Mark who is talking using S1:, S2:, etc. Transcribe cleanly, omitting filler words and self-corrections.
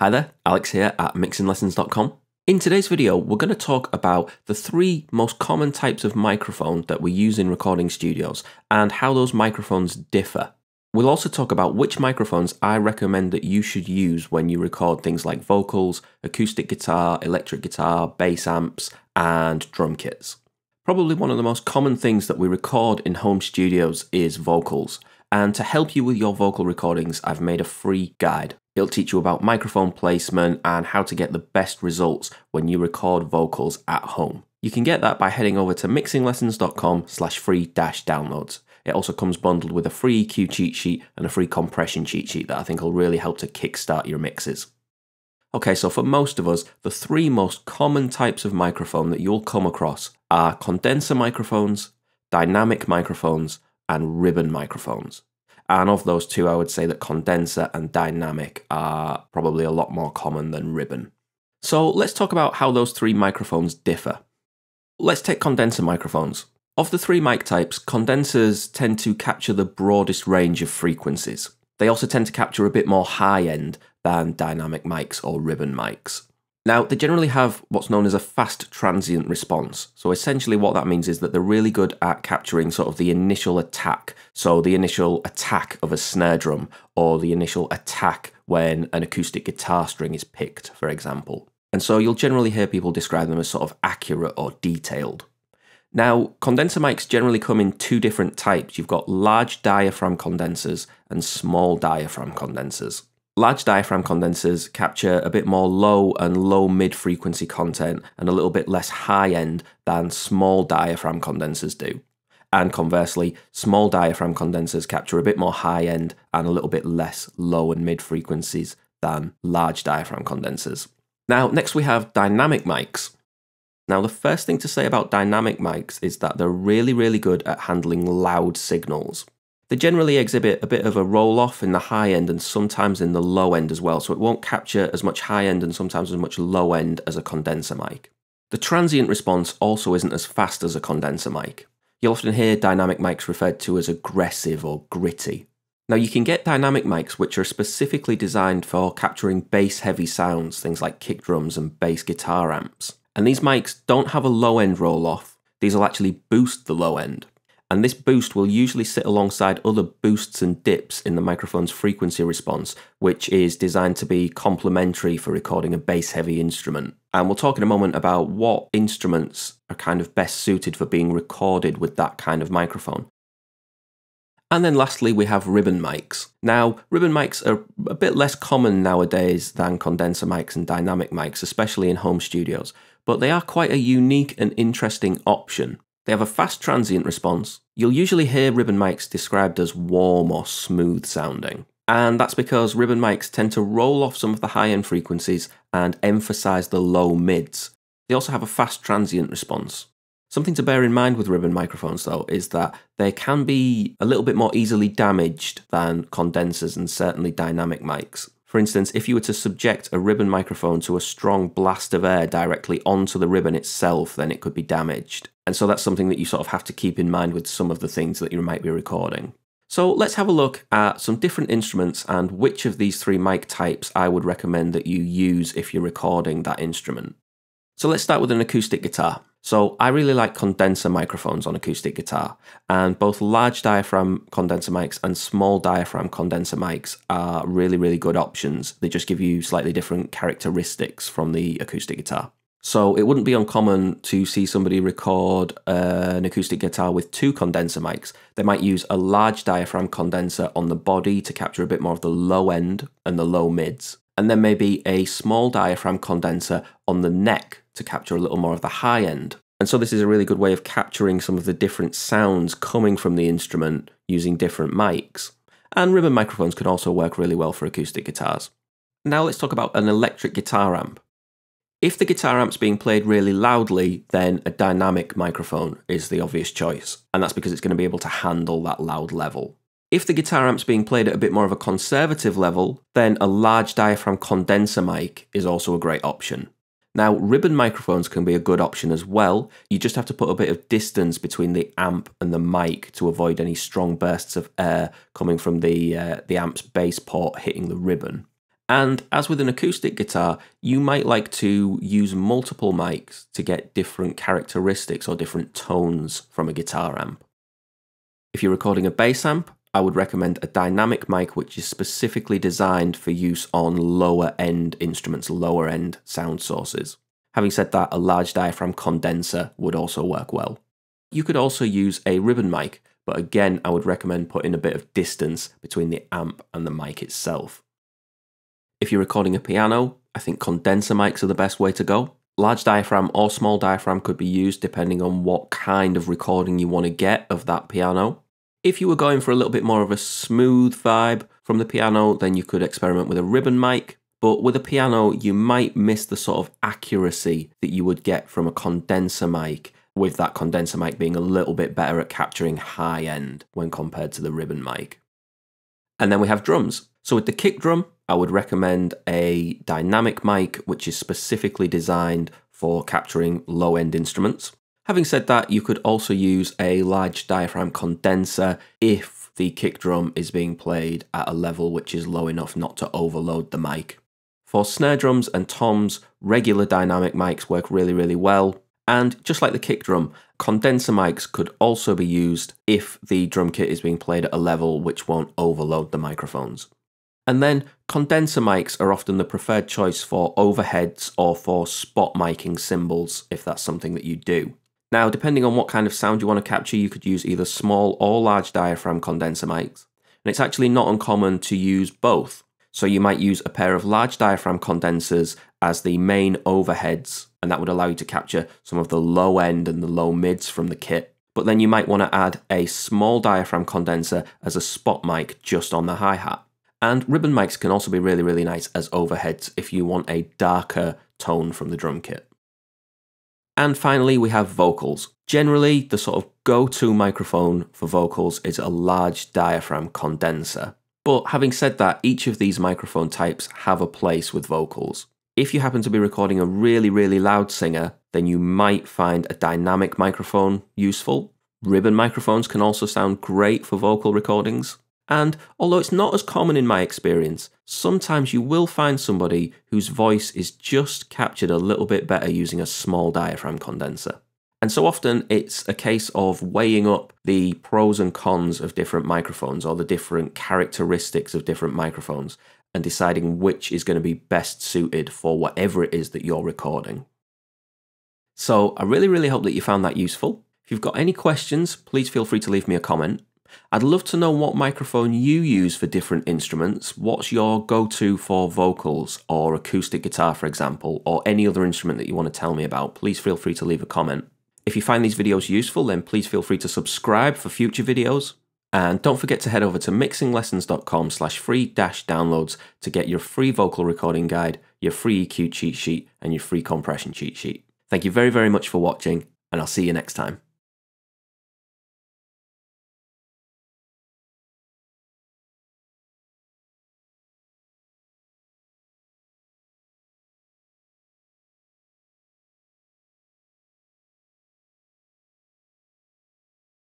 S1: Hi there, Alex here at mixinglessons.com. In today's video, we're going to talk about the three most common types of microphone that we use in recording studios and how those microphones differ. We'll also talk about which microphones I recommend that you should use when you record things like vocals, acoustic guitar, electric guitar, bass amps, and drum kits. Probably one of the most common things that we record in home studios is vocals. And to help you with your vocal recordings, I've made a free guide. It'll teach you about microphone placement and how to get the best results when you record vocals at home. You can get that by heading over to mixinglessons.com/free-downloads. It also comes bundled with a free EQ cheat sheet and a free compression cheat sheet that I think will really help to kickstart your mixes. Okay, so for most of us, the three most common types of microphone that you'll come across are condenser microphones, dynamic microphones, and ribbon microphones. And of those two, I would say that condenser and dynamic are probably a lot more common than ribbon. So let's talk about how those three microphones differ. Let's take condenser microphones. Of the three mic types, condensers tend to capture the broadest range of frequencies. They also tend to capture a bit more high end than dynamic mics or ribbon mics. Now, they generally have what's known as a fast transient response. So essentially what that means is that they're really good at capturing sort of the initial attack. So the initial attack of a snare drum or the initial attack when an acoustic guitar string is picked, for example. And so you'll generally hear people describe them as sort of accurate or detailed. Now, condenser mics generally come in two different types. You've got large diaphragm condensers and small diaphragm condensers. Large diaphragm condensers capture a bit more low and low mid frequency content and a little bit less high end than small diaphragm condensers do. And conversely, small diaphragm condensers capture a bit more high end and a little bit less low and mid frequencies than large diaphragm condensers. Now, next we have dynamic mics. Now, the first thing to say about dynamic mics is that they're really good at handling loud signals. They generally exhibit a bit of a roll-off in the high end and sometimes in the low end as well, so it won't capture as much high end and sometimes as much low end as a condenser mic. The transient response also isn't as fast as a condenser mic. You'll often hear dynamic mics referred to as aggressive or gritty. Now, you can get dynamic mics which are specifically designed for capturing bass-heavy sounds, things like kick drums and bass guitar amps. And these mics don't have a low-end roll-off. These will actually boost the low end. And this boost will usually sit alongside other boosts and dips in the microphone's frequency response, which is designed to be complementary for recording a bass-heavy instrument. And we'll talk in a moment about what instruments are kind of best suited for being recorded with that kind of microphone. And then lastly, we have ribbon mics. Now, ribbon mics are a bit less common nowadays than condenser mics and dynamic mics, especially in home studios, but they are quite a unique and interesting option. They have a fast transient response. You'll usually hear ribbon mics described as warm or smooth sounding. And that's because ribbon mics tend to roll off some of the high-end frequencies and emphasize the low mids. They also have a fast transient response. Something to bear in mind with ribbon microphones, though, is that they can be a little bit more easily damaged than condensers and certainly dynamic mics. For instance, if you were to subject a ribbon microphone to a strong blast of air directly onto the ribbon itself, then it could be damaged. And so that's something that you sort of have to keep in mind with some of the things that you might be recording. So let's have a look at some different instruments and which of these three mic types I would recommend that you use if you're recording that instrument. So let's start with an acoustic guitar. So I really like condenser microphones on acoustic guitar, and both large diaphragm condenser mics and small diaphragm condenser mics are really good options. They just give you slightly different characteristics from the acoustic guitar. So it wouldn't be uncommon to see somebody record an acoustic guitar with two condenser mics. They might use a large diaphragm condenser on the body to capture a bit more of the low end and the low mids, and then maybe a small diaphragm condenser on the neck to capture a little more of the high end. And so this is a really good way of capturing some of the different sounds coming from the instrument using different mics. And ribbon microphones can also work really well for acoustic guitars. Now let's talk about an electric guitar amp. If the guitar amp's being played really loudly, then a dynamic microphone is the obvious choice. And that's because it's going to be able to handle that loud level. If the guitar amp's being played at a bit more of a conservative level, then a large diaphragm condenser mic is also a great option. Now, ribbon microphones can be a good option as well. You just have to put a bit of distance between the amp and the mic to avoid any strong bursts of air coming from the amp's bass port hitting the ribbon. And as with an acoustic guitar, you might like to use multiple mics to get different characteristics or different tones from a guitar amp. If you're recording a bass amp, I would recommend a dynamic mic which is specifically designed for use on lower end instruments, lower end sound sources. Having said that, a large diaphragm condenser would also work well. You could also use a ribbon mic, but again, I would recommend putting a bit of distance between the amp and the mic itself. If you're recording a piano, I think condenser mics are the best way to go. Large diaphragm or small diaphragm could be used depending on what kind of recording you want to get of that piano. If you were going for a little bit more of a smooth vibe from the piano, then you could experiment with a ribbon mic. But with a piano, you might miss the sort of accuracy that you would get from a condenser mic, with that condenser mic being a little bit better at capturing high end when compared to the ribbon mic. And then we have drums. So with the kick drum, I would recommend a dynamic mic, which is specifically designed for capturing low end instruments. Having said that, you could also use a large diaphragm condenser if the kick drum is being played at a level which is low enough not to overload the mic. For snare drums and toms, regular dynamic mics work really, really well. And just like the kick drum, condenser mics could also be used if the drum kit is being played at a level which won't overload the microphones. And then condenser mics are often the preferred choice for overheads or for spot miking cymbals, if that's something that you do. Now, depending on what kind of sound you want to capture, you could use either small or large diaphragm condenser mics. And it's actually not uncommon to use both. So you might use a pair of large diaphragm condensers as the main overheads, and that would allow you to capture some of the low end and the low mids from the kit. But then you might want to add a small diaphragm condenser as a spot mic just on the hi-hat. And ribbon mics can also be really, really nice as overheads if you want a darker tone from the drum kit. And finally, we have vocals. Generally, the sort of go-to microphone for vocals is a large diaphragm condenser. But having said that, each of these microphone types have a place with vocals. If you happen to be recording a really, really loud singer, then you might find a dynamic microphone useful. Ribbon microphones can also sound great for vocal recordings. And although it's not as common in my experience, sometimes you will find somebody whose voice is just captured a little bit better using a small diaphragm condenser. And so often it's a case of weighing up the pros and cons of different microphones or the different characteristics of different microphones and deciding which is going to be best suited for whatever it is that you're recording. So I really, really hope that you found that useful. If you've got any questions, please feel free to leave me a comment. I'd love to know what microphone you use for different instruments. What's your go-to for vocals or acoustic guitar, for example, or any other instrument that you want to tell me about? Please feel free to leave a comment. If you find these videos useful, then please feel free to subscribe for future videos. And don't forget to head over to mixinglessons.com/free-downloads to get your free vocal recording guide, your free EQ cheat sheet, and your free compression cheat sheet. Thank you very, very much for watching, and I'll see you next time.